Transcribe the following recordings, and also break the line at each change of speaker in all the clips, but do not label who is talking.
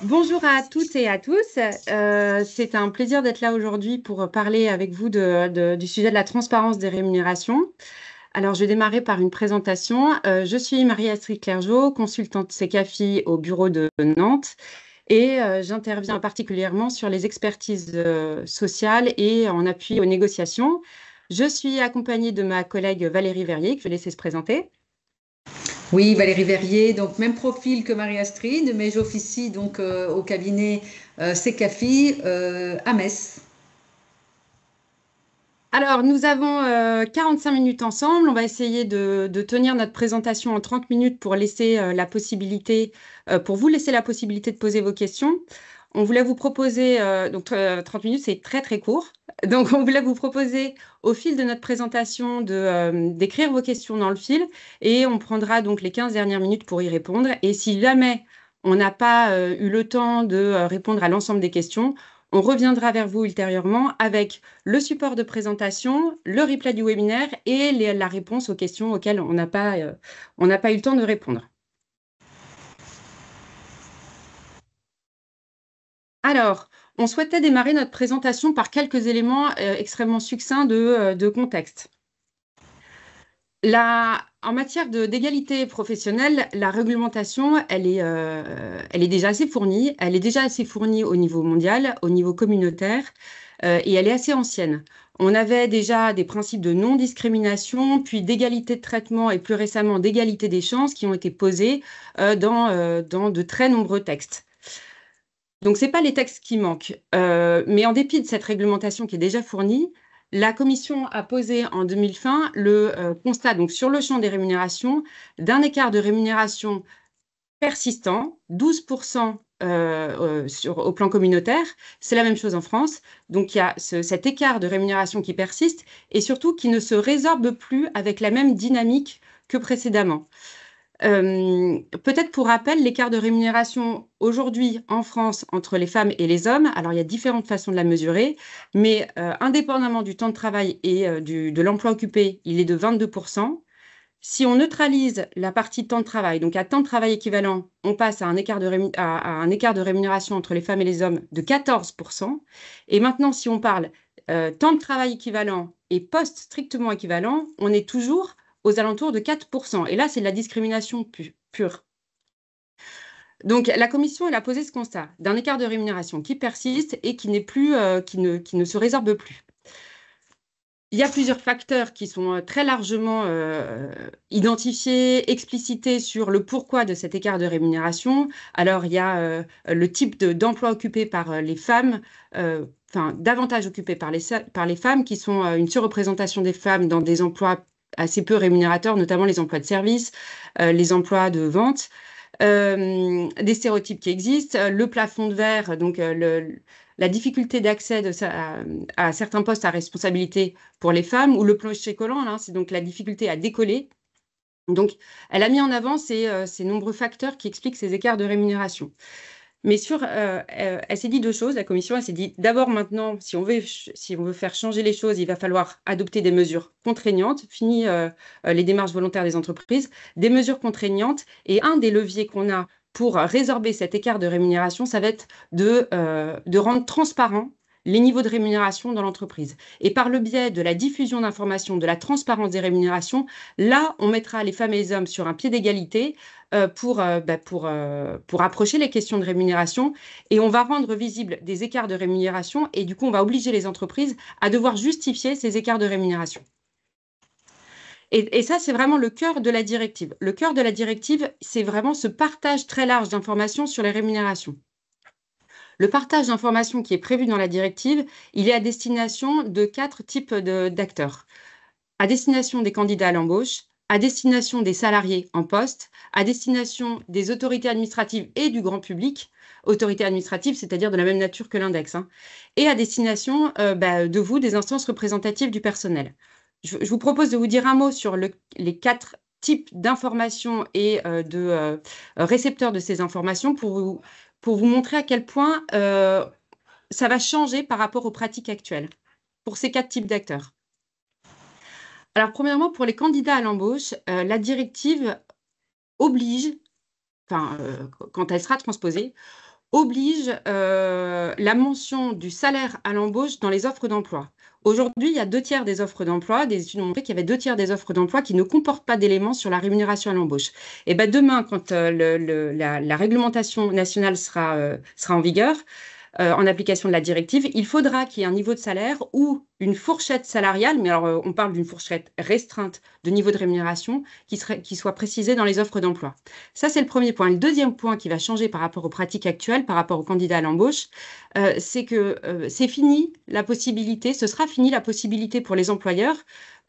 Bonjour à toutes et à tous. C'est un plaisir d'être là aujourd'hui pour parler avec vous du sujet de la transparence des rémunérations. Alors, je vais démarrer par une présentation. Je suis Marie-Astrid Clergeau, consultante CECAFI au bureau de Nantes et j'interviens particulièrement sur les expertises sociales et en appui aux négociations. Je suis accompagnée de ma collègue Valérie Verrier, que je vais laisser se présenter.
Oui, Valérie Verrier, donc même profil que Marie-Astrid, mais j'officie donc au cabinet Secafi à Metz.
Alors, nous avons 45 minutes ensemble. On va essayer de tenir notre présentation en 30 minutes pour laisser pour vous laisser la possibilité de poser vos questions. On voulait vous proposer, 30 minutes, c'est très très court. Donc, on voulait vous proposer au fil de notre présentation d'écrire vos questions dans le fil et on prendra donc les 15 dernières minutes pour y répondre. Et si jamais on n'a pas eu le temps de répondre à l'ensemble des questions, on reviendra vers vous ultérieurement avec le support de présentation, le replay du webinaire et la réponse aux questions auxquelles on n'a pas eu le temps de répondre. Alors, on souhaitait démarrer notre présentation par quelques éléments extrêmement succincts de contexte. En matière d'égalité professionnelle, la réglementation, elle est déjà assez fournie. Elle est déjà assez fournie au niveau mondial, au niveau communautaire, et elle est assez ancienne. On avait déjà des principes de non-discrimination, puis d'égalité de traitement et plus récemment d'égalité des chances qui ont été posés dans de très nombreux textes. Donc, ce n'est pas les textes qui manquent, mais en dépit de cette réglementation qui est déjà fournie, la Commission a posé en 2020 le constat donc, sur le champ des rémunérations d'un écart de rémunération persistant, 12% au plan communautaire. C'est la même chose en France. Donc, il y a cet écart de rémunération qui persiste et surtout qui ne se résorbe plus avec la même dynamique que précédemment. Peut-être pour rappel, l'écart de rémunération aujourd'hui en France entre les femmes et les hommes, alors il y a différentes façons de la mesurer, mais indépendamment du temps de travail et de l'emploi occupé, il est de 22%. Si on neutralise la partie temps de travail, donc à temps de travail équivalent, on passe à un écart de rémunération entre les femmes et les hommes de 14%. Et maintenant, si on parle temps de travail équivalent et poste strictement équivalent, on est toujours aux alentours de 4%. Et là, c'est de la discrimination pure. Donc, la Commission, elle a posé ce constat d'un écart de rémunération qui persiste et qui ne se résorbe plus. Il y a plusieurs facteurs qui sont très largement identifiés, explicités sur le pourquoi de cet écart de rémunération. Alors, il y a le type d'emploi occupé par les femmes, davantage occupé par les femmes, qui sont une surreprésentation des femmes dans des emplois assez peu rémunérateurs, notamment les emplois de service, les emplois de vente. Des stéréotypes qui existent, le plafond de verre, donc la difficulté d'accès à certains postes à responsabilité pour les femmes, ou le plancher collant, c'est donc la difficulté à décoller. Donc, elle a mis en avant ces nombreux facteurs qui expliquent ces écarts de rémunération. Mais elle s'est dit deux choses, la Commission. Elle s'est dit, d'abord, maintenant, si on veut faire changer les choses, il va falloir adopter des mesures contraignantes. Fini les démarches volontaires des entreprises, des mesures contraignantes. Et un des leviers qu'on a pour résorber cet écart de rémunération, ça va être de rendre transparent les niveaux de rémunération dans l'entreprise. Et par le biais de la diffusion d'informations, de la transparence des rémunérations, là, on mettra les femmes et les hommes sur un pied d'égalité pour approcher les questions de rémunération, et on va rendre visibles des écarts de rémunération et du coup, on va obliger les entreprises à devoir justifier ces écarts de rémunération. Et ça, c'est vraiment le cœur de la directive. Le cœur de la directive, c'est vraiment ce partage très large d'informations sur les rémunérations. Le partage d'informations qui est prévu dans la directive, il est à destination de 4 types d'acteurs. À destination des candidats à l'embauche, à destination des salariés en poste, à destination des autorités administratives et du grand public, autorités administratives, c'est-à-dire de la même nature que l'index, et à destination de vous, des instances représentatives du personnel. Je vous propose de vous dire un mot sur les 4 types d'informations et de récepteurs de ces informations pour vous montrer à quel point ça va changer par rapport aux pratiques actuelles pour ces 4 types d'acteurs. Alors, premièrement, pour les candidats à l'embauche, la directive oblige, quand elle sera transposée, oblige la mention du salaire à l'embauche dans les offres d'emploi. Aujourd'hui, il y a 2 tiers des offres d'emploi, des études ont montré qu'il y avait 2 tiers des offres d'emploi qui ne comportent pas d'éléments sur la rémunération à l'embauche. Et ben demain, quand la réglementation nationale sera en vigueur, en application de la directive, il faudra qu'il y ait un niveau de salaire ou une fourchette salariale, mais alors on parle d'une fourchette restreinte de niveau de rémunération qui soit précisée dans les offres d'emploi. Ça, c'est le premier point. Le deuxième point qui va changer par rapport aux pratiques actuelles, par rapport aux candidats à l'embauche, c'est que c'est fini la possibilité, ce sera fini la possibilité pour les employeurs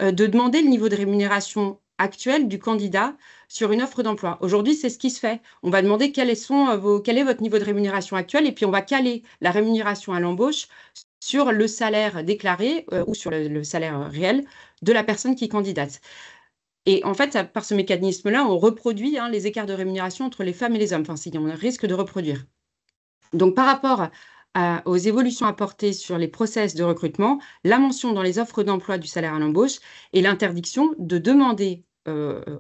de demander le niveau de rémunération actuel du candidat sur une offre d'emploi. Aujourd'hui, c'est ce qui se fait. On va demander quel est votre niveau de rémunération actuel et puis on va caler la rémunération à l'embauche sur le salaire déclaré ou sur le salaire réel de la personne qui candidate. Et en fait, par ce mécanisme-là, on reproduit les écarts de rémunération entre les femmes et les hommes. Enfin, on risque de reproduire. Donc, par rapport aux évolutions apportées sur les process de recrutement, la mention dans les offres d'emploi du salaire à l'embauche et l'interdiction de demander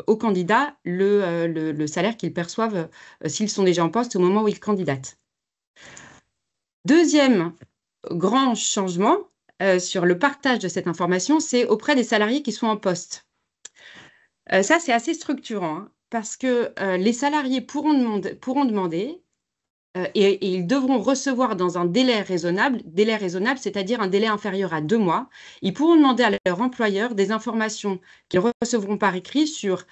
aux candidats le salaire qu'ils perçoivent s'ils sont déjà en poste au moment où ils candidatent. Deuxième grand changement sur le partage de cette information, c'est auprès des salariés qui sont en poste. Ça, c'est assez structurant parce que les salariés pourront demander et ils devront recevoir dans un délai raisonnable, c'est-à-dire un délai inférieur à 2 mois. Ils pourront demander à leur employeur des informations qu'ils recevront par écrit sur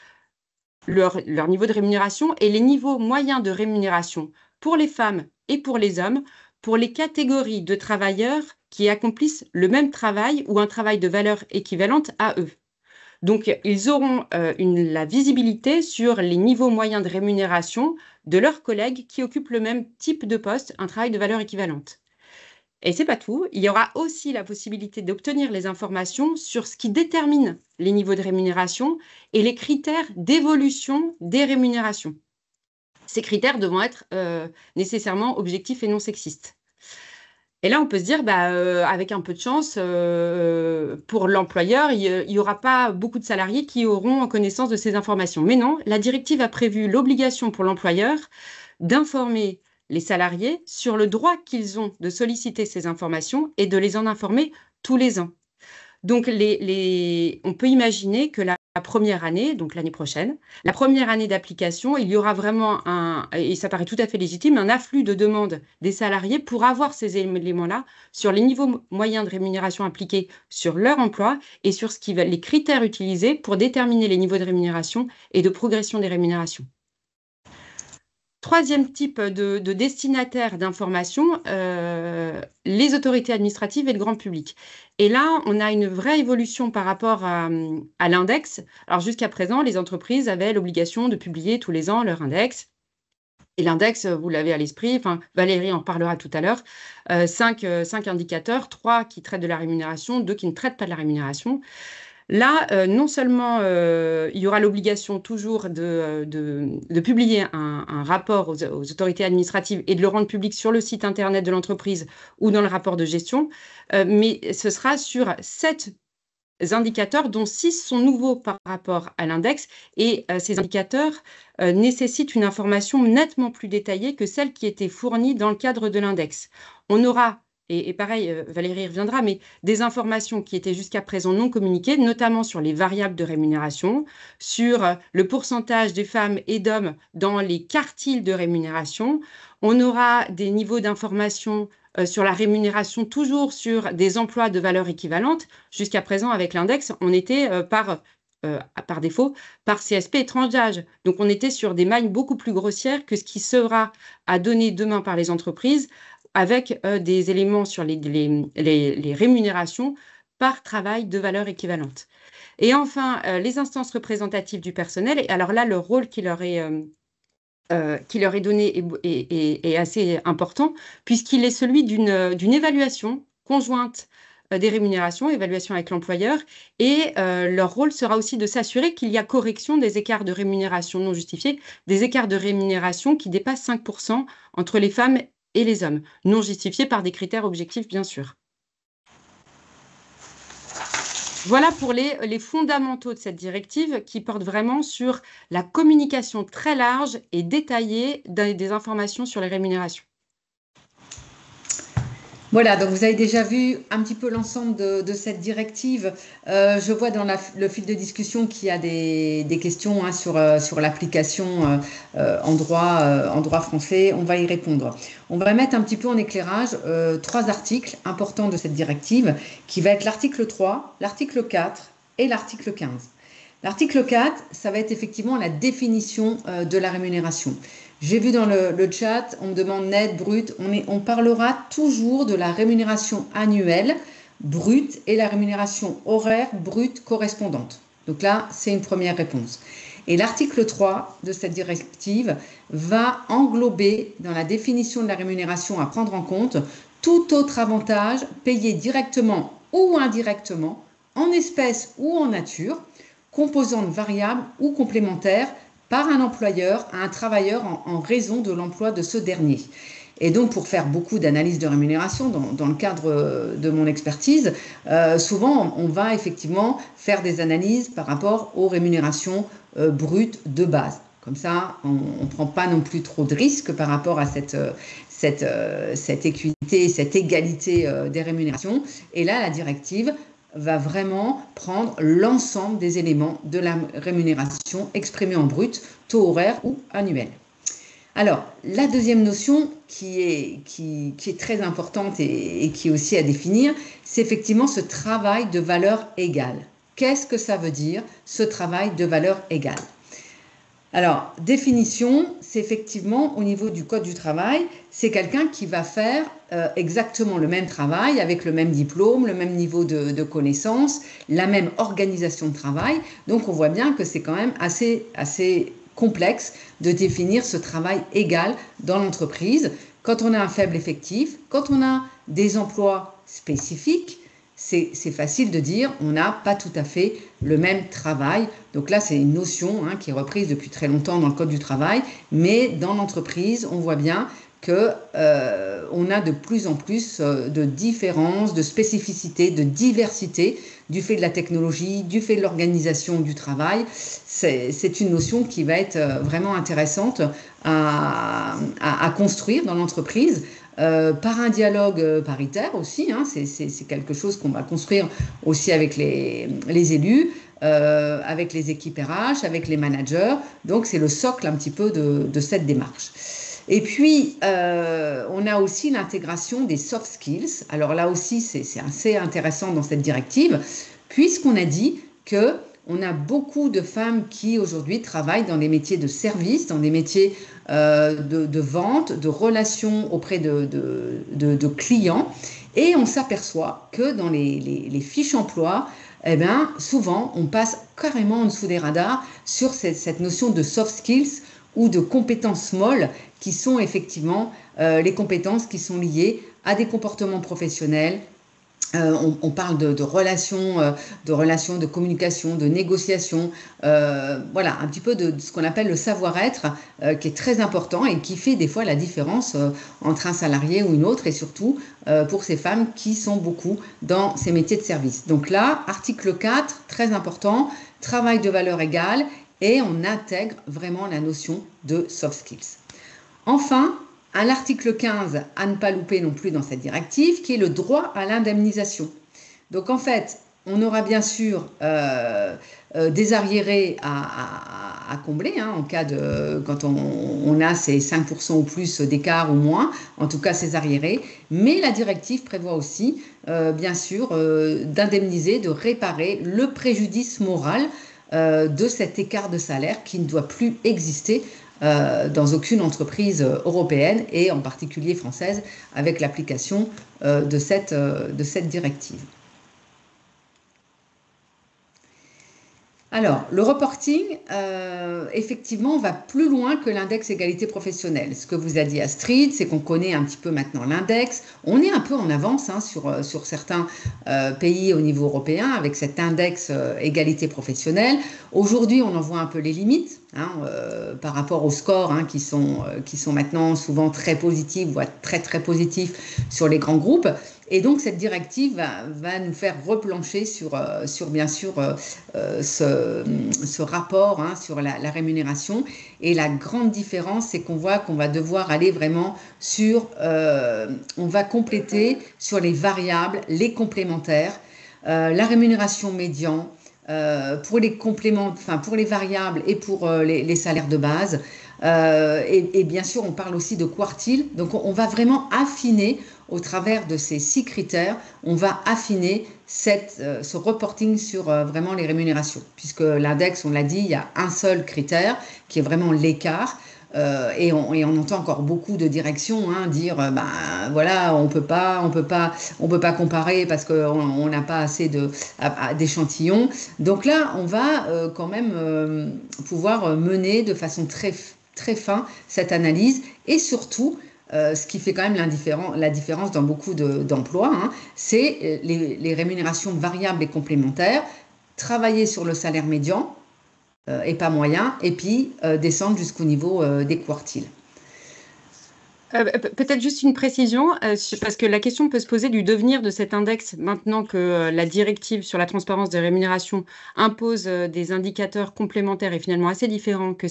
leur niveau de rémunération et les niveaux moyens de rémunération pour les femmes et pour les hommes, pour les catégories de travailleurs qui accomplissent le même travail ou un travail de valeur équivalente à eux. Donc, ils auront la visibilité sur les niveaux moyens de rémunération de leurs collègues qui occupent le même type de poste, un travail de valeur équivalente. Et c'est pas tout, il y aura aussi la possibilité d'obtenir les informations sur ce qui détermine les niveaux de rémunération et les critères d'évolution des rémunérations. Ces critères devront être nécessairement objectifs et non sexistes. Et là, on peut se dire, avec un peu de chance, pour l'employeur, il n'y aura pas beaucoup de salariés qui auront connaissance de ces informations. Mais non, la directive a prévu l'obligation pour l'employeur d'informer les salariés sur le droit qu'ils ont de solliciter ces informations et de les en informer tous les ans. Donc, on peut imaginer que la première année, donc l'année prochaine, la première année d'application, il y aura vraiment et ça paraît tout à fait légitime, un afflux de demandes des salariés pour avoir ces éléments-là sur les niveaux moyens de rémunération appliqués sur leur emploi et sur les critères utilisés pour déterminer les niveaux de rémunération et de progression des rémunérations. Troisième type de destinataire d'information, les autorités administratives et le grand public. Et là, on a une vraie évolution par rapport à l'index. Alors, jusqu'à présent, les entreprises avaient l'obligation de publier tous les ans leur index. Et l'index, vous l'avez à l'esprit, enfin, Valérie en parlera tout à l'heure, 5 indicateurs, 3 qui traitent de la rémunération, 2 qui ne traitent pas de la rémunération. Là, non seulement il y aura l'obligation toujours de publier un rapport aux autorités administratives et de le rendre public sur le site internet de l'entreprise ou dans le rapport de gestion, mais ce sera sur 7 indicateurs dont 6 sont nouveaux par rapport à l'index et ces indicateurs nécessitent une information nettement plus détaillée que celle qui était fournie dans le cadre de l'index. On aura et pareil, Valérie reviendra, mais des informations qui étaient jusqu'à présent non communiquées, notamment sur les variables de rémunération, sur le pourcentage des femmes et d'hommes dans les quartiles de rémunération. On aura des niveaux d'information sur la rémunération, toujours sur des emplois de valeur équivalente. Jusqu'à présent, avec l'index, on était par défaut, par CSP et tranche d'âge. Donc, on était sur des mailles beaucoup plus grossières que ce qui sera à donner demain par les entreprises avec des éléments sur les rémunérations par travail de valeur équivalente. Et enfin, les instances représentatives du personnel. Et alors là, le rôle qui leur est donné est assez important, puisqu'il est celui d'une évaluation conjointe des rémunérations, évaluation avec l'employeur, et leur rôle sera aussi de s'assurer qu'il y a correction des écarts de rémunération non justifiés, des écarts de rémunération qui dépassent 5% entre les femmes et les hommes, non justifiés par des critères objectifs, bien sûr. Voilà pour les fondamentaux de cette directive qui portent vraiment sur la communication très large et détaillée des informations sur les rémunérations.
Voilà, donc vous avez déjà vu un petit peu l'ensemble de cette directive. Je vois dans le fil de discussion qu'il y a des questions hein, sur l'application en droit français. On va y répondre. On va mettre un petit peu en éclairage trois articles importants de cette directive, qui va être l'article 3, l'article 4 et l'article 15. L'article 4, ça va être effectivement la définition de la rémunération. J'ai vu dans le chat, on me demande net, brut. On parlera toujours de la rémunération annuelle brute et la rémunération horaire brute correspondante. Donc là, c'est une première réponse. Et l'article 3 de cette directive va englober dans la définition de la rémunération à prendre en compte tout autre avantage payé directement ou indirectement, en espèces ou en nature, composantes variables ou complémentaires par un employeur à un travailleur en raison de l'emploi de ce dernier. Et donc, pour faire beaucoup d'analyses de rémunération, dans le cadre de mon expertise, souvent, on va effectivement faire des analyses par rapport aux rémunérations brutes de base. Comme ça, on ne prend pas non plus trop de risques par rapport à cette équité, cette égalité des rémunérations. Et là, la directive va vraiment prendre l'ensemble des éléments de la rémunération exprimée en brut, taux horaire ou annuel. Alors, la deuxième notion qui est très importante et qui est aussi à définir, c'est effectivement ce travail de valeur égale. Qu'est-ce que ça veut dire, ce travail de valeur égale? Alors, définition, c'est effectivement au niveau du Code du travail, c'est quelqu'un qui va faire exactement le même travail avec le même diplôme, le même niveau de connaissance, la même organisation de travail. Donc, on voit bien que c'est quand même assez complexe de définir ce travail égal dans l'entreprise. Quand on a un faible effectif, quand on a des emplois spécifiques, c'est facile de dire on n'a pas tout à fait le même travail. Donc là, c'est une notion qui est reprise depuis très longtemps dans le Code du travail, mais dans l'entreprise, on voit bien qu'on a de plus en plus de différences, de spécificités, de diversité du fait de la technologie, du fait de l'organisation du travail. C'est une notion qui va être vraiment intéressante à construire dans l'entreprise. Par un dialogue paritaire aussi, c'est quelque chose qu'on va construire aussi avec les élus, avec les équipes RH, avec les managers. Donc c'est le socle un petit peu de cette démarche. Et puis, on a aussi l'intégration des soft skills. Alors là aussi, c'est assez intéressant dans cette directive, puisqu'on a dit qu'on a beaucoup de femmes qui aujourd'hui travaillent dans des métiers de service, dans des métiers de vente, de relations auprès de clients. Et on s'aperçoit que dans les fiches emploi, eh bien, souvent, on passe carrément en dessous des radars sur cette notion de soft skills ou de compétences molles qui sont effectivement les compétences qui sont liées à des comportements professionnels. On parle de relations, de communication, de négociation, voilà, un petit peu de ce qu'on appelle le savoir-être qui est très important et qui fait des fois la différence entre un salarié ou une autre et surtout pour ces femmes qui sont beaucoup dans ces métiers de service. Donc là, article 4, très important, travail de valeur égale et on intègre vraiment la notion de soft skills. Enfin, à l'article 15, à ne pas louper non plus dans cette directive, qui est le droit à l'indemnisation. Donc en fait, on aura bien sûr des arriérés à combler en cas de quand on a ces 5% ou plus d'écart ou moins, en tout cas ces arriérés, mais la directive prévoit aussi bien sûr d'indemniser, de réparer le préjudice moral de cet écart de salaire qui ne doit plus exister dans aucune entreprise européenne et en particulier française avec l'application de cette directive. Alors, le reporting, effectivement, va plus loin que l'index égalité professionnelle. Ce que vous a dit Astrid, c'est qu'on connaît un petit peu maintenant l'index. On est un peu en avance sur certains pays au niveau européen avec cet index égalité professionnelle. Aujourd'hui, on en voit un peu les limites par rapport aux scores qui sont maintenant souvent très positifs, voire très très positifs sur les grands groupes. Et donc, cette directive va nous faire replancher sur bien sûr, ce rapport hein, sur la rémunération. Et la grande différence, c'est qu'on voit qu'on va devoir aller vraiment on va compléter sur les variables, les complémentaires, la rémunération médian, pour les compléments, enfin pour les variables et pour les salaires de base. Et bien sûr, on parle aussi de quartile. Donc, on va vraiment affiner au travers de ces 6 critères, on va affiner ce reporting sur vraiment les rémunérations. Puisque l'index, on l'a dit, il y a un seul critère qui est vraiment l'écart. Et on entend encore beaucoup de directions hein, dire ben voilà on peut pas comparer parce qu'on n'a pas assez d'échantillons. Donc là on va quand même pouvoir mener de façon très très fin cette analyse et surtout ce qui fait quand même la différence dans beaucoup d'emplois, hein, c'est les rémunérations variables et complémentaires, travailler sur le salaire médian et pas moyen, et puis descendre jusqu'au niveau des quartiles.
Peut-être juste une précision, parce que la question peut se poser du devenir de cet index maintenant que la directive sur la transparence des rémunérations impose des indicateurs complémentaires et finalement assez différents que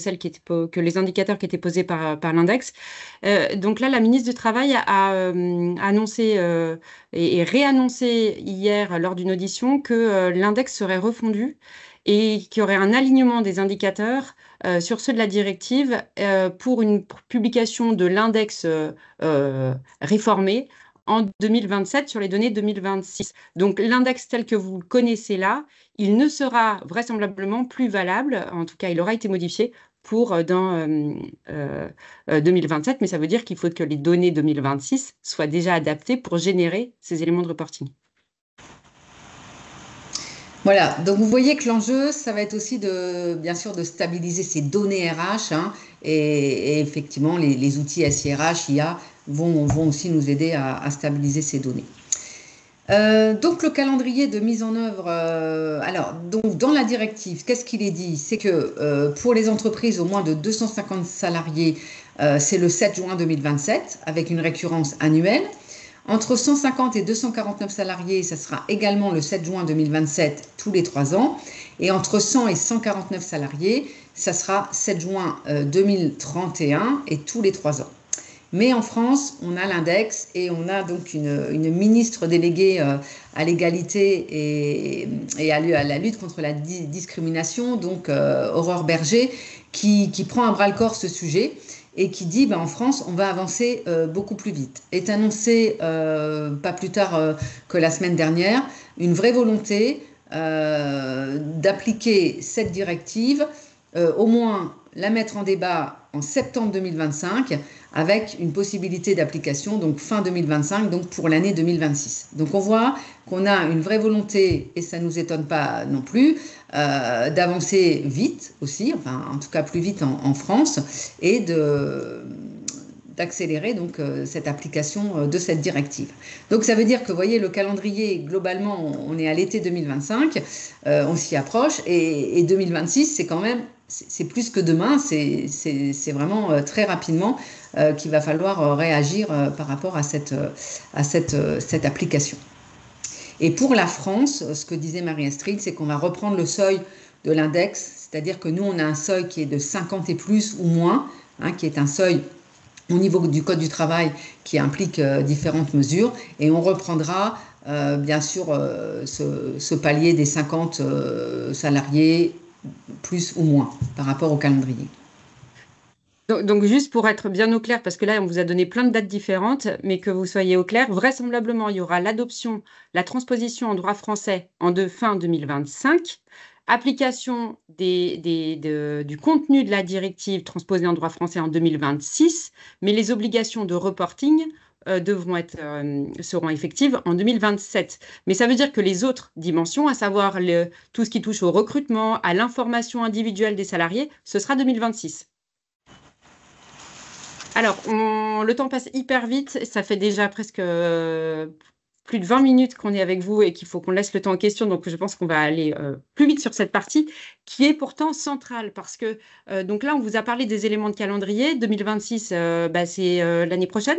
que les indicateurs qui étaient posés par l'index. Donc là, la ministre du Travail a annoncé et réannoncé hier lors d'une audition que l'index serait refondu et qu'il y aurait un alignement des indicateurs sur ceux de la directive pour une publication de l'index réformé en 2027 sur les données 2026. Donc l'index tel que vous le connaissez là, il ne sera vraisemblablement plus valable, en tout cas il aura été modifié pour dans 2027, mais ça veut dire qu'il faut que les données 2026 soient déjà adaptées pour générer ces éléments de reporting.
Voilà, donc vous voyez que l'enjeu, ça va être aussi bien sûr de stabiliser ces données RH hein, et effectivement les outils SIRH, IA vont aussi nous aider à stabiliser ces données. Donc le calendrier de mise en œuvre, alors donc dans la directive, qu'est-ce qu'il est dit? C'est que pour les entreprises au moins de 250 salariés, c'est le 7 juin 2027 avec une récurrence annuelle. Entre 150 et 249 salariés, ça sera également le 7 juin 2027, tous les 3 ans. Et entre 100 et 149 salariés, ça sera 7 juin 2031 et tous les 3 ans. Mais en France, on a l'index et on a donc une ministre déléguée à l'égalité et à la lutte contre la discrimination, donc Aurore Berger, qui prend à bras-le-corps ce sujet et qui dit en France, on va avancer beaucoup plus vite. Est annoncé pas plus tard que la semaine dernière une vraie volonté d'appliquer cette directive, au moins la mettre en débat en septembre 2025 avec une possibilité d'application donc fin 2025, donc pour l'année 2026. Donc on voit qu'on a une vraie volonté, et ça ne nous étonne pas non plus, d'avancer vite aussi, enfin en tout cas plus vite en France, et d'accélérer donc cette application de cette directive. Donc ça veut dire que vous voyez le calendrier, globalement on est à l'été 2025, on s'y approche, et 2026 c'est quand même, c'est plus que demain, c'est vraiment très rapidement qu'il va falloir réagir par rapport à cette application. Et pour la France, ce que disait Marie-Astrid, c'est qu'on va reprendre le seuil de l'index, c'est-à-dire que nous, on a un seuil qui est de 50 et plus ou moins, hein, qui est un seuil au niveau du Code du travail qui implique différentes mesures, et on reprendra bien sûr ce palier des 50 salariés plus ou moins par rapport au calendrier.
Donc, juste pour être bien au clair, parce que là, on vous a donné plein de dates différentes, mais que vous soyez au clair, vraisemblablement, il y aura l'adoption, la transposition en droit français fin 2025, application du contenu de la directive transposée en droit français en 2026, mais les obligations de reporting seront effectives en 2027. Mais ça veut dire que les autres dimensions, à savoir tout ce qui touche au recrutement, à l'information individuelle des salariés, ce sera 2026. Alors, le temps passe hyper vite, ça fait déjà presque plus de 20 minutes qu'on est avec vous et qu'il faut qu'on laisse le temps aux questions. Donc, je pense qu'on va aller plus vite sur cette partie qui est pourtant centrale parce que donc là, on vous a parlé des éléments de calendrier. 2026, c'est l'année prochaine.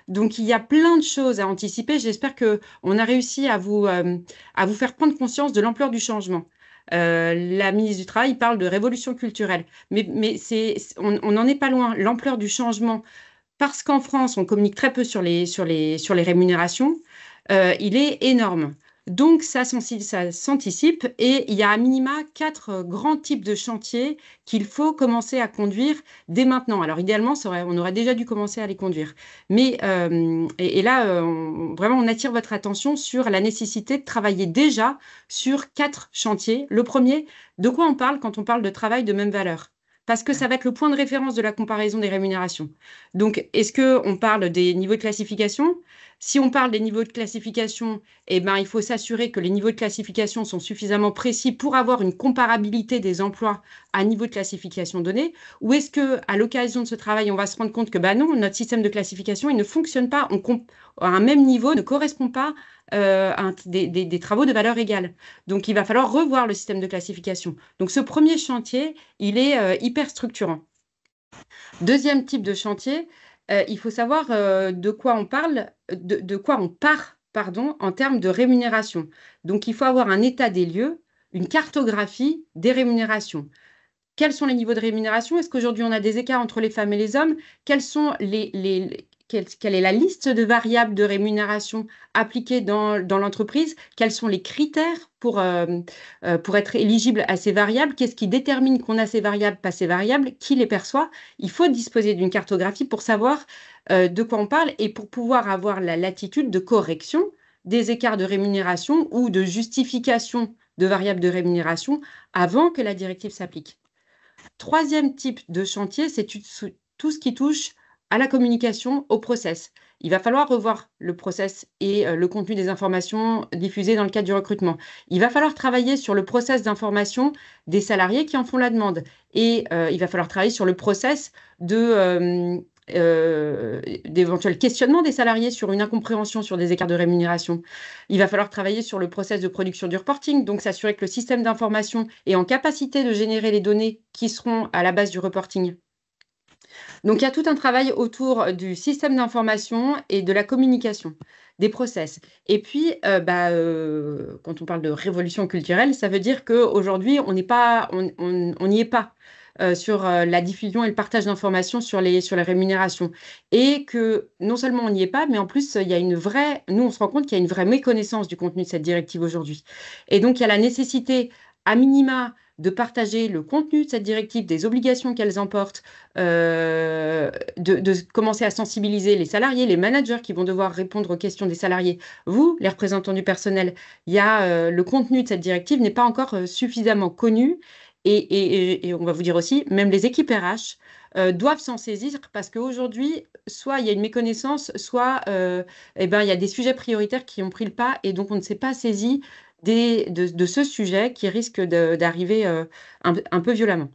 Donc, il y a plein de choses à anticiper. J'espère qu'on a réussi à vous faire prendre conscience de l'ampleur du changement. La ministre du Travail parle de révolution culturelle, mais on n'en est pas loin. L'ampleur du changement, parce qu'en France, on communique très peu sur les rémunérations, il est énorme. Donc, ça s'anticipe et il y a à minima 4 grands types de chantiers qu'il faut commencer à conduire dès maintenant. Alors, idéalement, on aurait déjà dû commencer à les conduire. Mais, là, vraiment, on attire votre attention sur la nécessité de travailler déjà sur 4 chantiers. Le premier, de quoi on parle quand on parle de travail de même valeur? Parce que ça va être le point de référence de la comparaison des rémunérations. Donc, est-ce qu'on parle des niveaux de classification? Si on parle des niveaux de classification, eh ben, il faut s'assurer que les niveaux de classification sont suffisamment précis pour avoir une comparabilité des emplois à niveau de classification donné. Ou est-ce qu'à l'occasion de ce travail, on va se rendre compte que non, notre système de classification, il ne fonctionne pas à un même niveau, ne correspond pas à des travaux de valeur égale. Donc, il va falloir revoir le système de classification. Donc, ce premier chantier, il est hyper structurant. Deuxième type de chantier, il faut savoir de quoi on parle, de quoi on part, pardon, en termes de rémunération. Donc, il faut avoir un état des lieux, une cartographie des rémunérations. Quels sont les niveaux de rémunération? Est-ce qu'aujourd'hui, on a des écarts entre les femmes et les hommes? Quels sont quelle est la liste de variables de rémunération appliquées dans l'entreprise? Quels sont les critères pour être éligible à ces variables? Qu'est-ce qui détermine qu'on a ces variables, pas ces variables? Qui les perçoit? Il faut disposer d'une cartographie pour savoir de quoi on parle et pour pouvoir avoir la latitude de correction des écarts de rémunération ou de justification de variables de rémunération avant que la directive s'applique. Troisième type de chantier, c'est tout ce qui touche à la communication, au process. Il va falloir revoir le process et le contenu des informations diffusées dans le cadre du recrutement. Il va falloir travailler sur le process d'information des salariés qui en font la demande. Et il va falloir travailler sur le process d'éventuels questionnements des salariés sur une incompréhension sur des écarts de rémunération. Il va falloir travailler sur le process de production du reporting, donc s'assurer que le système d'information est en capacité de générer les données qui seront à la base du reporting. Donc, il y a tout un travail autour du système d'information et de la communication, des process. Et puis, quand on parle de révolution culturelle, ça veut dire qu'aujourd'hui, on n'y est pas sur la diffusion et le partage d'informations sur les rémunérations. Et que non seulement on n'y est pas, mais en plus, nous, on se rend compte qu'il y a une vraie méconnaissance du contenu de cette directive aujourd'hui. Et donc, il y a la nécessité, à minima, de partager le contenu de cette directive, des obligations qu'elles emportent, de commencer à sensibiliser les salariés, les managers qui vont devoir répondre aux questions des salariés. Vous, les représentants du personnel, le contenu de cette directive n'est pas encore suffisamment connu et on va vous dire aussi, même les équipes RH doivent s'en saisir parce qu'aujourd'hui, soit il y a une méconnaissance, soit il y a des sujets prioritaires qui ont pris le pas et donc on ne s'est pas saisi de ce sujet qui risque d'arriver un peu violemment.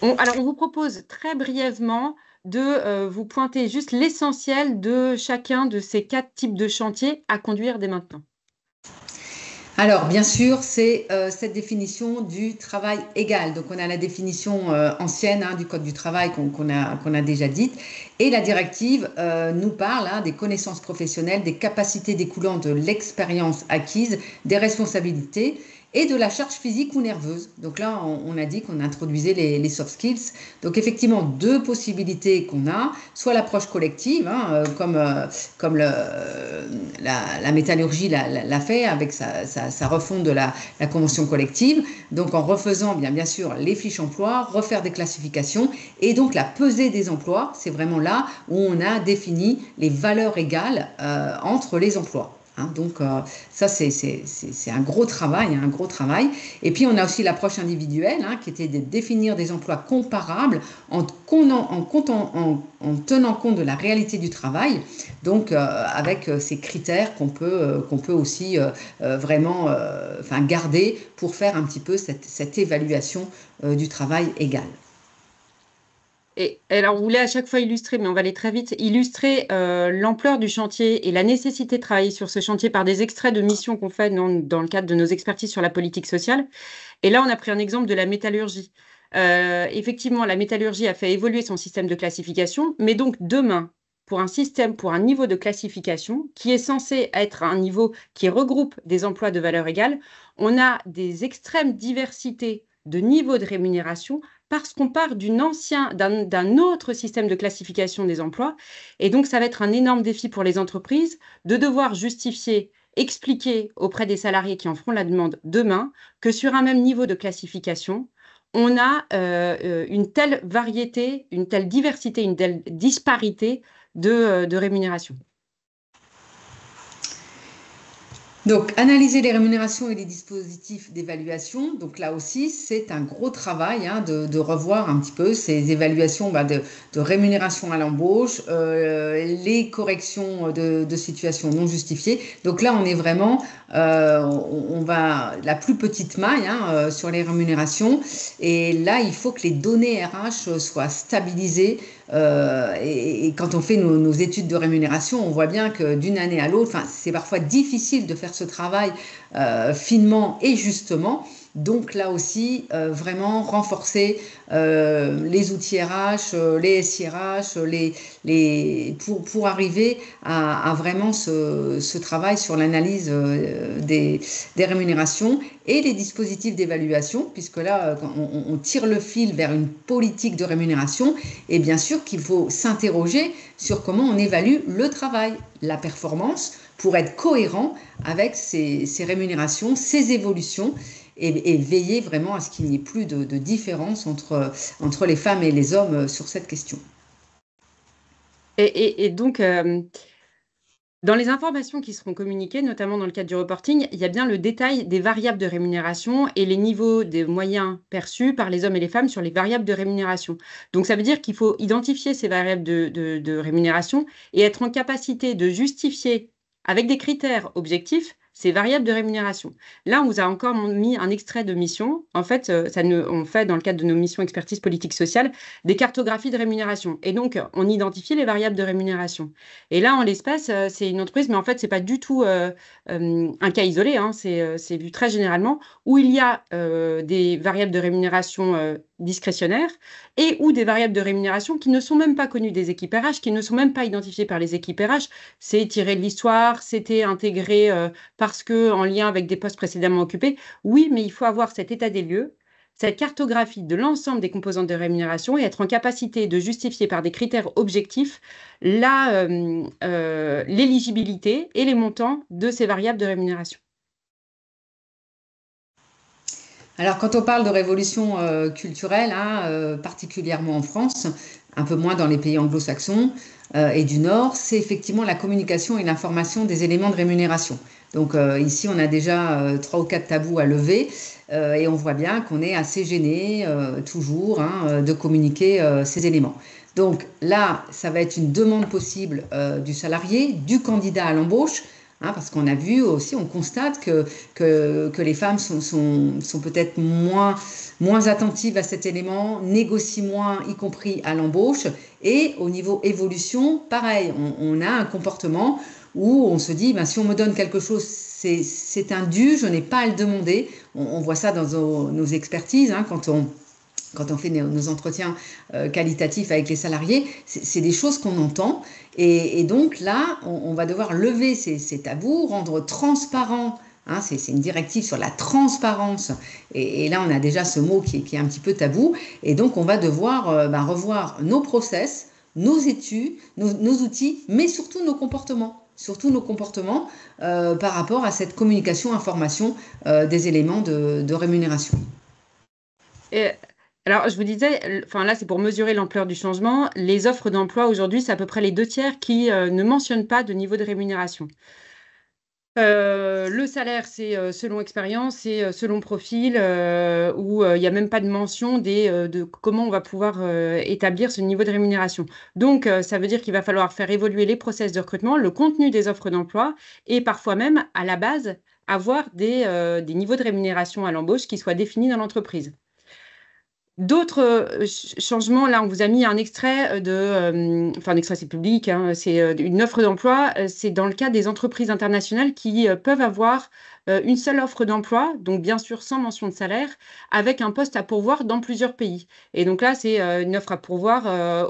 Alors, on vous propose très brièvement de vous pointer juste l'essentiel de chacun de ces 4 types de chantiers à conduire dès maintenant.
Alors, bien sûr, c'est cette définition du travail égal. Donc, on a la définition ancienne du Code du travail qu'on a déjà dite. Et la directive nous parle des connaissances professionnelles, des capacités découlant de l'expérience acquise, des responsabilités et de la charge physique ou nerveuse. Donc là, on a dit qu'on introduisait les soft skills. Donc effectivement, 2 possibilités qu'on a, soit l'approche collective, comme la métallurgie l'a fait avec sa refonte de la convention collective, donc en refaisant bien sûr les fiches emploi, refaire des classifications et donc la pesée des emplois, c'est vraiment là où on a défini les valeurs égales entre les emplois. Donc ça c'est un gros travail, Et puis on a aussi l'approche individuelle qui était de définir des emplois comparables en tenant compte de la réalité du travail, donc avec ces critères qu'on peut aussi vraiment garder pour faire un petit peu cette évaluation du travail égal.
Et alors, on voulait à chaque fois illustrer, mais on va aller très vite, illustrer l'ampleur du chantier et la nécessité de travailler sur ce chantier par des extraits de missions qu'on fait dans le cadre de nos expertises sur la politique sociale. Et là, on a pris un exemple de la métallurgie. Effectivement, la métallurgie a fait évoluer son système de classification, mais donc demain, pour un niveau de classification qui est censé être un niveau qui regroupe des emplois de valeur égale, on a des extrêmes diversités de niveaux de rémunération parce qu'on part d'un autre système de classification des emplois. Et donc, ça va être un énorme défi pour les entreprises de devoir justifier, expliquer auprès des salariés qui en feront la demande demain que sur un même niveau de classification, on a une telle variété, une telle diversité, une telle disparité de rémunération.
Donc, analyser les rémunérations et les dispositifs d'évaluation. Donc là aussi, c'est un gros travail de revoir un petit peu ces évaluations de rémunération à l'embauche, les corrections de situations non justifiées. Donc là, on est vraiment, on va la plus petite maille sur les rémunérations. Et là, il faut que les données RH soient stabilisées. Et quand on fait nos études de rémunération, on voit bien que d'une année à l'autre, c'est parfois difficile de faire ce travail finement et justement. Donc là aussi, vraiment renforcer les outils RH, les SIRH, pour arriver à vraiment ce travail sur l'analyse des rémunérations et les dispositifs d'évaluation, puisque là, on tire le fil vers une politique de rémunération. Et bien sûr qu'il faut s'interroger sur comment on évalue le travail, la performance, pour être cohérent avec ces rémunérations, ces évolutions, et veiller vraiment à ce qu'il n'y ait plus de différence entre les femmes et les hommes sur cette question.
Et donc, dans les informations qui seront communiquées, notamment dans le cadre du reporting, il y a bien le détail des variables de rémunération et les niveaux des moyens perçus par les hommes et les femmes sur les variables de rémunération. Donc, ça veut dire qu'il faut identifier ces variables de rémunération et être en capacité de justifier avec des critères objectifs ces variables de rémunération. Là, on vous a encore mis un extrait de mission. En fait, on fait dans le cadre de nos missions expertise politique sociale des cartographies de rémunération. Et donc, on identifie les variables de rémunération. Et là, en l'espèce, c'est une entreprise, mais en fait, c'est pas du tout un cas isolé. C'est vu très généralement où il y a des variables de rémunération discrétionnaires et ou des variables de rémunération qui ne sont même pas connues des équipes RH, qui ne sont même pas identifiées par les équipes RH. C'est tiré de l'histoire, c'était intégré parce que en lien avec des postes précédemment occupés. Oui, mais il faut avoir cet état des lieux, cette cartographie de l'ensemble des composantes de rémunération et être en capacité de justifier par des critères objectifs l'éligibilité et les montants de ces variables de rémunération.
Alors, quand on parle de révolution culturelle, particulièrement en France, un peu moins dans les pays anglo-saxons et du Nord, c'est effectivement la communication et l'information des éléments de rémunération. Donc ici, on a déjà 3 ou 4 tabous à lever et on voit bien qu'on est assez gêné toujours de communiquer ces éléments. Donc là, ça va être une demande possible du salarié, du candidat à l'embauche, parce qu'on a vu aussi, on constate que les femmes sont peut-être moins attentives à cet élément, négocient moins, y compris à l'embauche. Et au niveau évolution, pareil, on a un comportement où on se dit, si on me donne quelque chose, c'est un dû, je n'ai pas à le demander. On voit ça dans nos expertises, quand on fait nos entretiens qualitatifs avec les salariés, c'est des choses qu'on entend. Et donc là, on va devoir lever ces tabous, rendre transparent. C'est une directive sur la transparence. Et là, on a déjà ce mot qui est un petit peu tabou. Et donc, on va devoir revoir nos process, nos études, nos outils, mais surtout nos comportements. Par rapport à cette communication, information des éléments de rémunération.
Alors, je vous disais, là, c'est pour mesurer l'ampleur du changement. Les offres d'emploi aujourd'hui, c'est à peu près les 2/3 qui ne mentionnent pas de niveau de rémunération. Le salaire, c'est selon expérience, c'est selon profil, où il n'y a même pas de mention de comment on va pouvoir établir ce niveau de rémunération. Donc, ça veut dire qu'il va falloir faire évoluer les process de recrutement, le contenu des offres d'emploi et parfois même, à la base, avoir des niveaux de rémunération à l'embauche qui soient définis dans l'entreprise. D'autres changements, là, on vous a mis un extrait enfin, un extrait, c'est public, hein, c'est une offre d'emploi. C'est dans le cas des entreprises internationales qui peuvent avoir une seule offre d'emploi, donc bien sûr sans mention de salaire, avec un poste à pourvoir dans plusieurs pays. Et donc là, c'est une offre à pourvoir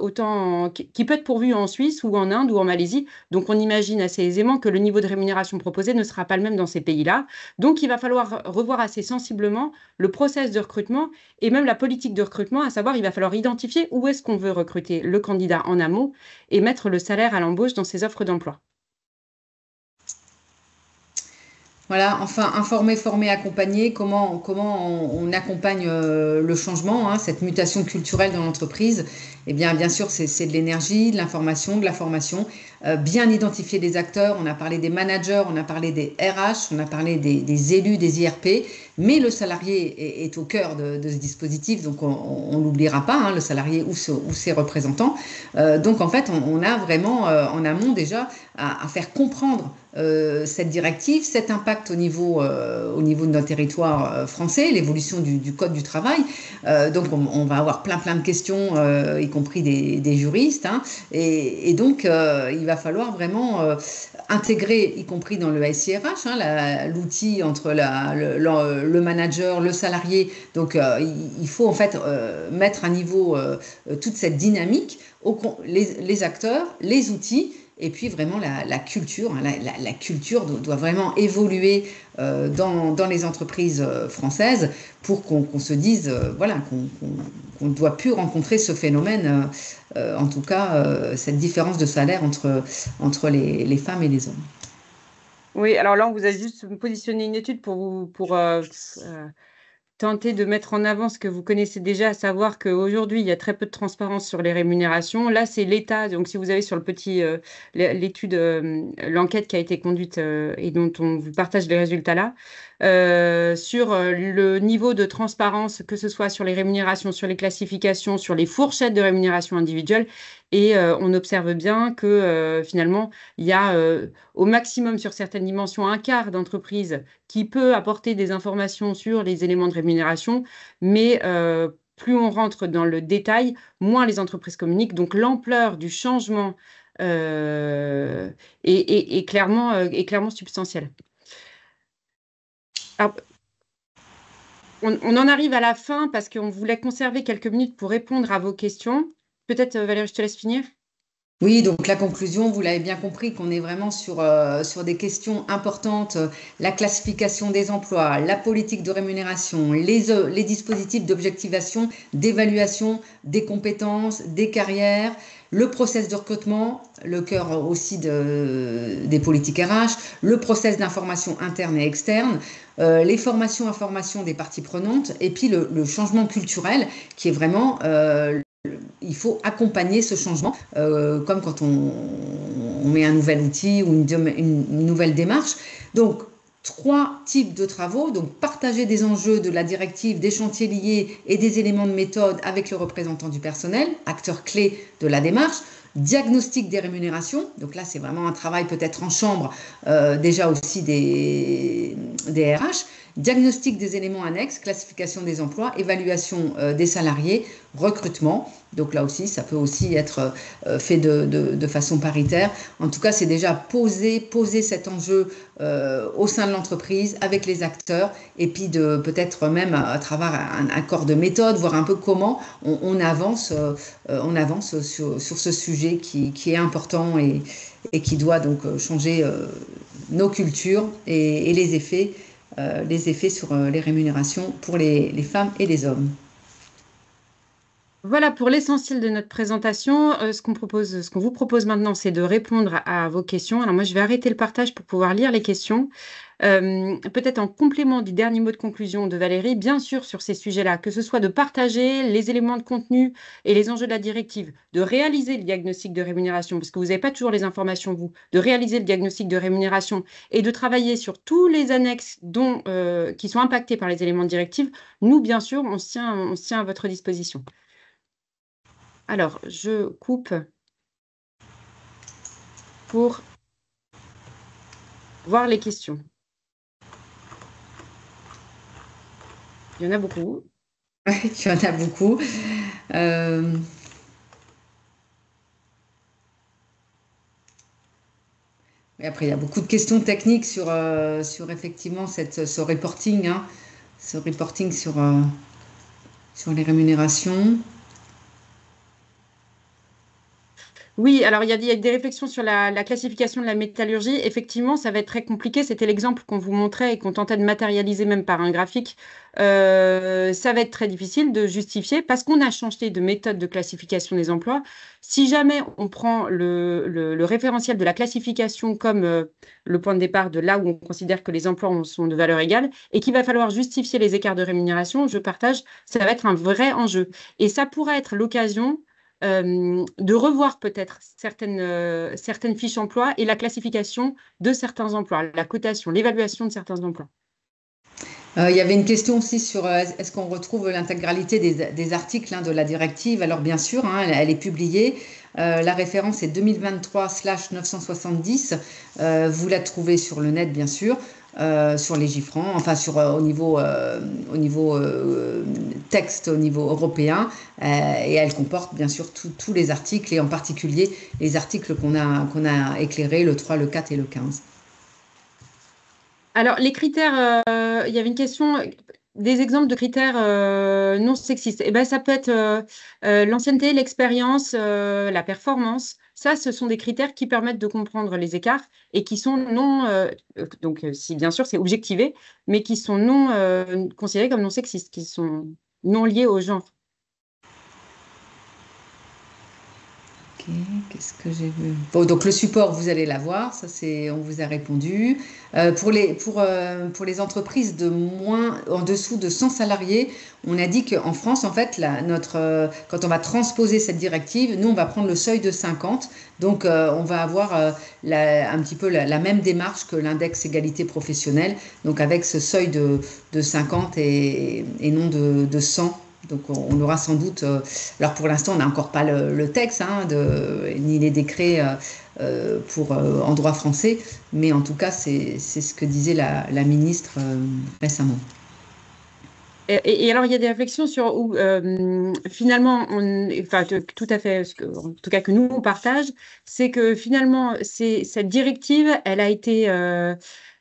qui peut être pourvue en Suisse ou en Inde ou en Malaisie. Donc on imagine assez aisément que le niveau de rémunération proposé ne sera pas le même dans ces pays-là. Donc il va falloir revoir assez sensiblement le process de recrutement et même la politique de recrutement, à savoir, il va falloir identifier où est-ce qu'on veut recruter le candidat en amont et mettre le salaire à l'embauche dans ses offres d'emploi.
Voilà, enfin, informer, former, accompagner, comment on accompagne le changement, hein, cette mutation culturelle dans l'entreprise. Eh bien sûr, c'est de l'énergie, de l'information, de la formation, bien identifier les acteurs. On a parlé des managers, on a parlé des RH, on a parlé des élus, des IRP, mais le salarié est au cœur de ce dispositif, donc on n'oubliera pas, hein, le salarié ou ses représentants. Donc en fait, on a vraiment en amont déjà à faire comprendre cette directive, cet impact au niveau de notre territoire français, l'évolution du Code du travail. Donc on va avoir plein de questions, y compris des juristes, hein, et donc il va falloir vraiment intégrer, y compris dans le SIRH, hein, l'outil entre le manager, le salarié. Donc il faut en fait mettre à niveau toute cette dynamique, les acteurs, les outils. Et puis vraiment la culture, hein, la culture doit vraiment évoluer dans les entreprises françaises pour qu'on se dise voilà, qu'on ne doit plus rencontrer ce phénomène, en tout cas cette différence de salaire entre les femmes et les hommes.
Oui, alors là, on vous a juste positionné une étude pour tenter de mettre en avant ce que vous connaissez déjà, à savoir qu'aujourd'hui, il y a très peu de transparence sur les rémunérations. Là, c'est l'État. Donc, si vous avez sur le petit, l'étude, l'enquête qui a été conduite et dont on vous partage les résultats là, sur le niveau de transparence, que ce soit sur les rémunérations, sur les classifications, sur les fourchettes de rémunération individuelle. Et on observe bien que finalement, il y a au maximum sur certaines dimensions un quart d'entreprises qui peut apporter des informations sur les éléments de rémunération, mais plus on rentre dans le détail, moins les entreprises communiquent. Donc l'ampleur du changement est clairement substantielle. Alors, on en arrive à la fin parce qu'on voulait conserver quelques minutes pour répondre à vos questions. Peut-être, Valérie, je te laisse finir.
Oui, donc la conclusion, vous l'avez bien compris, qu'on est vraiment sur des questions importantes, la classification des emplois, la politique de rémunération, les dispositifs d'objectivation, d'évaluation des compétences, des carrières, le process de recrutement, le cœur aussi des politiques RH, le process d'information interne et externe, les formations, informations des parties prenantes, et puis le changement culturel qui est vraiment il faut accompagner ce changement, comme quand on met un nouvel outil ou une nouvelle démarche. Donc, 3 types de travaux. Donc, partager des enjeux de la directive, des chantiers liés et des éléments de méthode avec le représentant du personnel, acteur clé de la démarche. Diagnostic des rémunérations. Donc là, c'est vraiment un travail peut-être en chambre, déjà aussi des RH. Diagnostic des éléments annexes, classification des emplois, évaluation des salariés, recrutement. Donc là aussi, ça peut aussi être fait de façon paritaire. En tout cas, c'est déjà poser cet enjeu au sein de l'entreprise avec les acteurs et puis peut-être même à travers un accord de méthode, voir un peu comment on avance sur ce sujet qui est important et qui doit donc changer nos cultures et les effets sur les rémunérations pour les femmes et les hommes.
Voilà pour l'essentiel de notre présentation. Ce qu'on vous propose maintenant, c'est de répondre à vos questions. Alors moi, je vais arrêter le partage pour pouvoir lire les questions. Peut-être en complément du dernier mot de conclusion de Valérie, bien sûr sur ces sujets-là, que ce soit de partager les éléments de contenu et les enjeux de la directive, de réaliser le diagnostic de rémunération, parce que vous n'avez pas toujours les informations, vous, de réaliser le diagnostic de rémunération et de travailler sur tous les annexes qui sont impactés par les éléments de directive. Nous, bien sûr, on se tient à votre disposition. Alors, je coupe pour voir les questions. Il y en a beaucoup.
Ouais, il y en a beaucoup. Euh, et après, il y a beaucoup de questions techniques sur effectivement ce reporting, hein, ce reporting sur les rémunérations.
Oui, alors il y a des réflexions sur la classification de la métallurgie. Effectivement, ça va être très compliqué. C'était l'exemple qu'on vous montrait et qu'on tentait de matérialiser même par un graphique. Ça va être très difficile de justifier parce qu'on a changé de méthode de classification des emplois. Si jamais on prend le référentiel de la classification comme le point de départ de là où on considère que les emplois sont de valeur égale et qu'il va falloir justifier les écarts de rémunération, je partage, ça va être un vrai enjeu. Et ça pourrait être l'occasion de revoir peut-être certaines fiches emploi et la classification de certains emplois, la cotation, l'évaluation de certains emplois.
Il y avait une question aussi sur est-ce qu'on retrouve l'intégralité des articles, hein, de la directive. Alors bien sûr, hein, elle est publiée. La référence est 2023/970. Vous la trouvez sur le net, bien sûr, sur Légifrance, enfin au niveau texte, au niveau européen. Et elle comporte bien sûr tous les articles, et en particulier les articles qu'on a éclairés, le 3, le 4 et le 15.
Alors, les critères, il y avait une question, des exemples de critères non sexistes. Eh ben, ça peut être l'ancienneté, l'expérience, la performance. Ça, ce sont des critères qui permettent de comprendre les écarts et qui sont non, donc si bien sûr c'est objectivé, mais qui sont non considérés comme non sexistes, qui sont non liés au genre.
Ok, qu'est-ce que j'ai vu? Bon, donc le support, vous allez l'avoir, ça c'est, on vous a répondu. Pour les entreprises en dessous de 100 salariés, on a dit qu'en France, en fait, quand on va transposer cette directive, nous, on va prendre le seuil de 50. Donc, on va avoir un petit peu la même démarche que l'index égalité professionnelle, donc avec ce seuil de 50 et non de 100. Donc on aura sans doute, alors pour l'instant on n'a encore pas le texte, hein, ni les décrets en droit français, mais en tout cas c'est ce que disait la ministre récemment.
Et alors, il y a des réflexions sur où, finalement, enfin, tout à fait, en tout cas que nous, on partage, c'est que finalement, cette directive, elle a été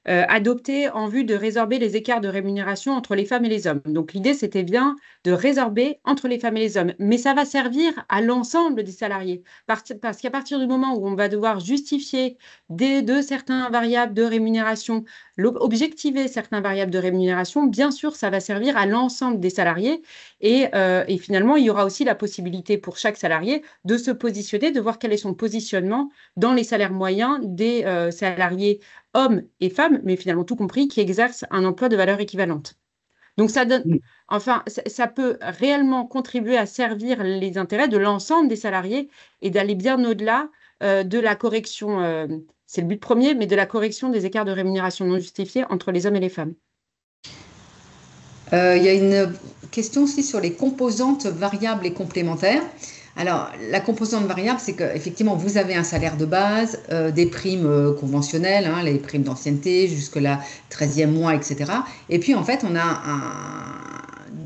adoptée en vue de résorber les écarts de rémunération entre les femmes et les hommes. Donc, l'idée, c'était bien de résorber entre les femmes et les hommes. Mais ça va servir à l'ensemble des salariés. Parce qu'à partir du moment où on va devoir justifier de certains variables de rémunération, objectiver certaines variables de rémunération, bien sûr, ça va servir à l'ensemble des salariés et finalement, il y aura aussi la possibilité pour chaque salarié de se positionner, de voir quel est son positionnement dans les salaires moyens des salariés hommes et femmes, mais finalement tout compris, qui exercent un emploi de valeur équivalente. Donc ça donne, enfin, ça peut réellement contribuer à servir les intérêts de l'ensemble des salariés et d'aller bien au-delà de la correction, c'est le but premier, mais de la correction des écarts de rémunération non justifiés entre les hommes et les femmes.
Il y a une question aussi sur les composantes variables et complémentaires. Alors, la composante variable, c'est qu'effectivement, vous avez un salaire de base, des primes conventionnelles, hein, les primes d'ancienneté, jusque-là, 13e mois, etc. Et puis, en fait, on a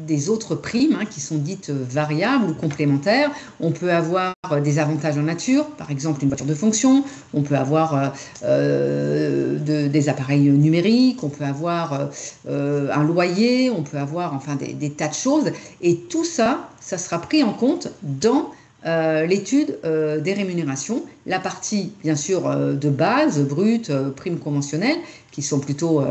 des autres primes, hein, qui sont dites variables ou complémentaires. On peut avoir des avantages en nature, par exemple une voiture de fonction, on peut avoir des appareils numériques, on peut avoir un loyer, on peut avoir enfin des tas de choses. Et tout ça, ça sera pris en compte dans l'étude des rémunérations, la partie bien sûr de base, brute, primes conventionnelles, qui sont plutôt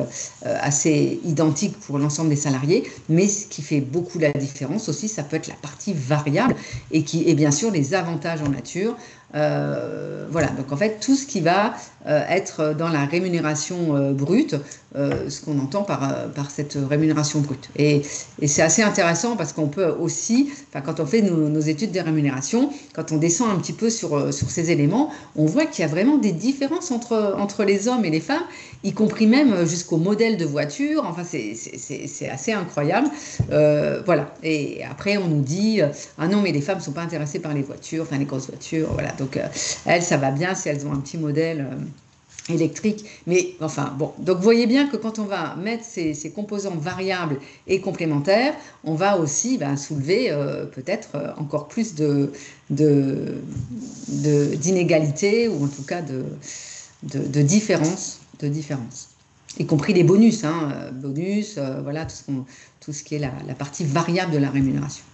assez identiques pour l'ensemble des salariés, mais ce qui fait beaucoup la différence aussi, ça peut être la partie variable et bien sûr les avantages en nature. Voilà, donc en fait tout ce qui va être dans la rémunération brute, ce qu'on entend par cette rémunération brute. Et c'est assez intéressant parce qu'on peut aussi, quand on fait nos études des rémunérations, quand on descend un petit peu sur ces éléments, on voit qu'il y a vraiment des différences entre les hommes et les femmes, y compris même jusqu'au modèle de voiture. Enfin, c'est assez incroyable. Voilà. Et après, on nous dit ah non, mais les femmes ne sont pas intéressées par les voitures, enfin les grosses voitures. Voilà. Donc, elles, ça va bien si elles ont un petit modèle. électrique. Mais enfin, bon. Donc, vous voyez bien que quand on va mettre ces composantes variables et complémentaires, on va aussi soulever peut-être encore plus d'inégalités ou en tout cas de différences, y compris les bonus, bonus, voilà, tout ce qui est la partie variable de la rémunération.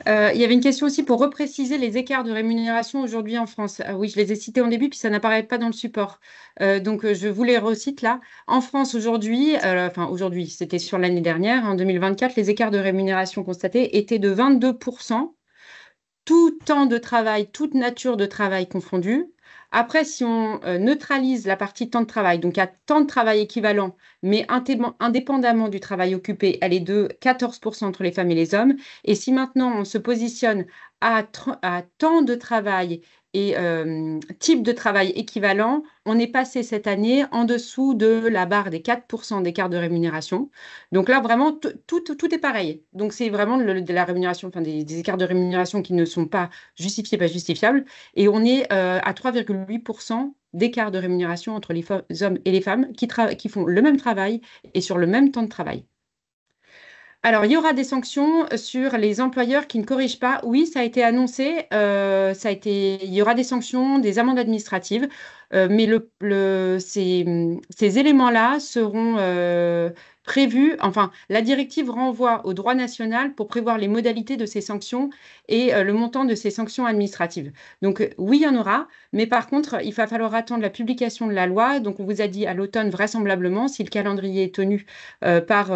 Il y avait une question aussi pour repréciser les écarts de rémunération aujourd'hui en France. Oui, je les ai cités en début, puis ça n'apparaît pas dans le support. Donc, je vous les recite là. En France aujourd'hui, enfin aujourd'hui, c'était sur l'année dernière, en 2024, les écarts de rémunération constatés étaient de 22%, tout temps de travail, toute nature de travail confondue. Après, si on neutralise la partie temps de travail, donc il y a temps de travail équivalent, mais indépendamment du travail occupé, elle est de 14% entre les femmes et les hommes. Et si maintenant on se positionne à temps de travail et type de travail équivalent, on est passé cette année en dessous de la barre des 4% d'écart de rémunération. Donc là, vraiment, tout est pareil. Donc c'est vraiment de la rémunération, enfin des écarts de rémunération qui ne sont pas justifiés, pas justifiables. Et on est à 3,8% d'écart de rémunération entre les hommes et les femmes qui font le même travail et sur le même temps de travail. Alors, il y aura des sanctions sur les employeurs qui ne corrigent pas. Oui, ça a été annoncé. Il y aura des sanctions, des amendes administratives, mais ces éléments-là seront prévus. Enfin, la directive renvoie au droit national pour prévoir les modalités de ces sanctions et le montant de ces sanctions administratives. Donc, oui, il y en aura, mais par contre, il va falloir attendre la publication de la loi. Donc, on vous a dit à l'automne, vraisemblablement, si le calendrier est tenu par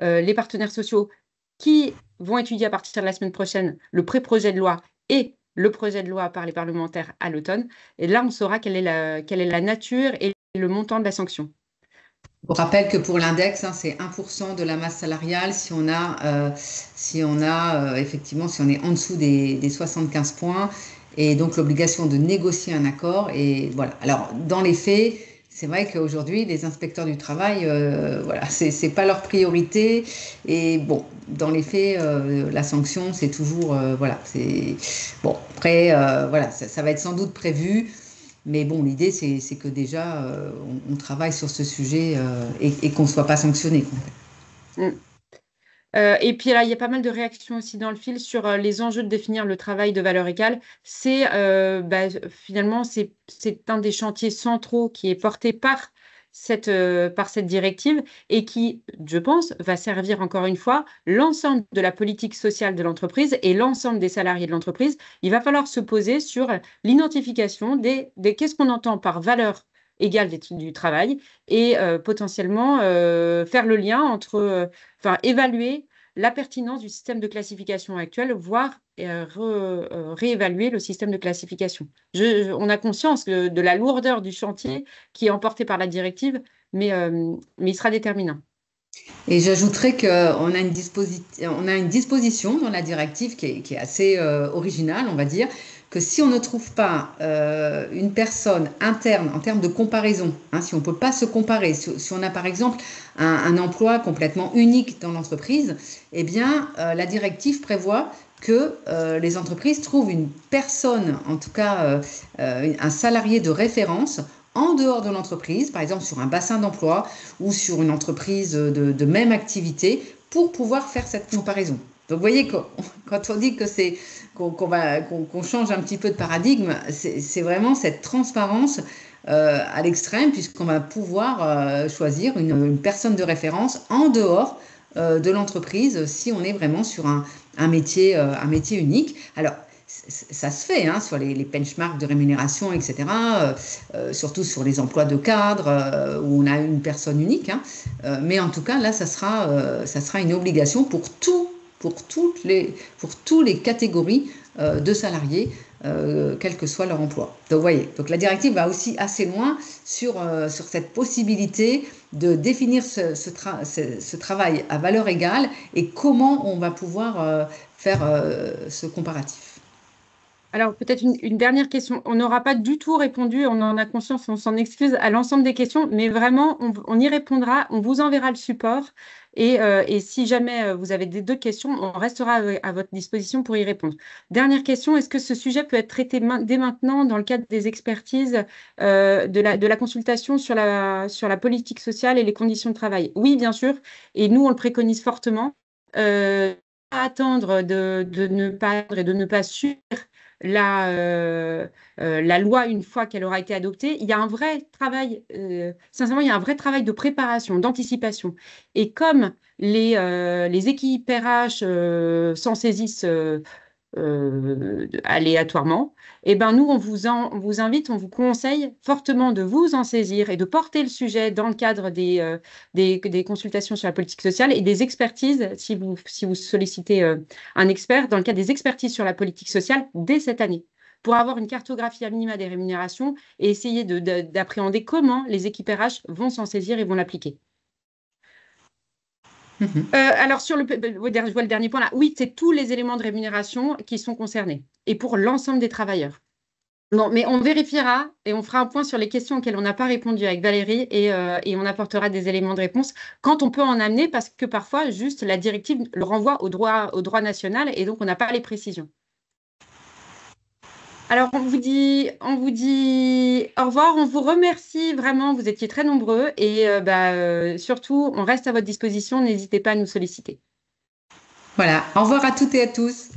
les partenaires sociaux qui vont étudier à partir de la semaine prochaine le pré-projet de loi et le projet de loi par les parlementaires à l'automne. Et là, on saura quelle est la nature et le montant de la sanction.
Je rappelle que pour l'index, c'est 1% de la masse salariale effectivement, si on est en dessous des 75 points, et donc l'obligation de négocier un accord. Et voilà. Alors, dans les faits, c'est vrai qu'aujourd'hui, les inspecteurs du travail, voilà, c'est pas leur priorité. Et bon, dans les faits, la sanction, c'est toujours, voilà, c'est bon. Après, voilà, ça va être sans doute prévu. Mais bon, l'idée, c'est que déjà, on travaille sur ce sujet et qu'on ne soit pas sanctionné.
Mm. Et puis là, il y a pas mal de réactions aussi dans le fil sur les enjeux de définir le travail de valeur égale. Finalement, c'est un des chantiers centraux qui est porté par cette directive et qui, je pense, va servir encore une fois l'ensemble de la politique sociale de l'entreprise et l'ensemble des salariés de l'entreprise. Il va falloir se poser sur l'identification qu'est-ce qu'on entend par valeur égale du travail et potentiellement faire le lien entre évaluer la pertinence du système de classification actuel, voire réévaluer le système de classification. On a conscience de la lourdeur du chantier qui est emporté par la directive, mais il sera déterminant.
Et j'ajouterais qu'on a une disposition dans la directive qui est assez originale, on va dire, que si on ne trouve pas une personne interne en termes de comparaison, si on ne peut pas se comparer, si on a par exemple un emploi complètement unique dans l'entreprise, eh bien la directive prévoit que les entreprises trouvent une personne, en tout cas un salarié de référence en dehors de l'entreprise, par exemple sur un bassin d'emploi ou sur une entreprise de même activité, pour pouvoir faire cette comparaison. Donc vous voyez, quand on dit qu'on change un petit peu de paradigme, c'est vraiment cette transparence à l'extrême, puisqu'on va pouvoir choisir une personne de référence en dehors de l'entreprise si on est vraiment sur un métier unique. Alors, ça se fait sur les benchmarks de rémunération, etc., surtout sur les emplois de cadre où on a une personne unique. Mais en tout cas, là, ça sera une obligation pour toutes les catégories de salariés, quel que soit leur emploi. Donc, vous voyez, la directive va aussi assez loin sur cette possibilité de définir ce travail à valeur égale et comment on va pouvoir faire ce comparatif.
Alors, peut-être une dernière question. On n'aura pas du tout répondu, on en a conscience, on s'en excuse à l'ensemble des questions, mais vraiment, on y répondra, on vous enverra le support. Et si jamais vous avez d'autres questions, on restera à votre disposition pour y répondre. Dernière question, est-ce que ce sujet peut être traité dès maintenant dans le cadre des expertises de la consultation sur la politique sociale et les conditions de travail? Oui, bien sûr, et nous, on le préconise fortement. Pas attendre de ne pas et de ne pas suivre la loi une fois qu'elle aura été adoptée. Il y a un vrai travail, sincèrement, il y a un vrai travail de préparation, d'anticipation. Et comme les équipes RH s'en saisissent aléatoirement, eh ben nous, on vous invite, on vous conseille fortement de vous en saisir et de porter le sujet dans le cadre des consultations sur la politique sociale et des expertises, si vous sollicitez un expert, dans le cadre des expertises sur la politique sociale dès cette année, pour avoir une cartographie à minima des rémunérations et essayer d'appréhender comment les équipes RH vont s'en saisir et vont l'appliquer. Alors, je vois le dernier point là. Oui, c'est tous les éléments de rémunération qui sont concernés et pour l'ensemble des travailleurs. Bon, mais on vérifiera et on fera un point sur les questions auxquelles on n'a pas répondu avec Valérie et on apportera des éléments de réponse quand on peut en amener parce que parfois, juste la directive le renvoie au droit national et donc on n'a pas les précisions. Alors, on vous dit au revoir, on vous remercie vraiment, vous étiez très nombreux et surtout, on reste à votre disposition, n'hésitez pas à nous solliciter.
Voilà, au revoir à toutes et à tous.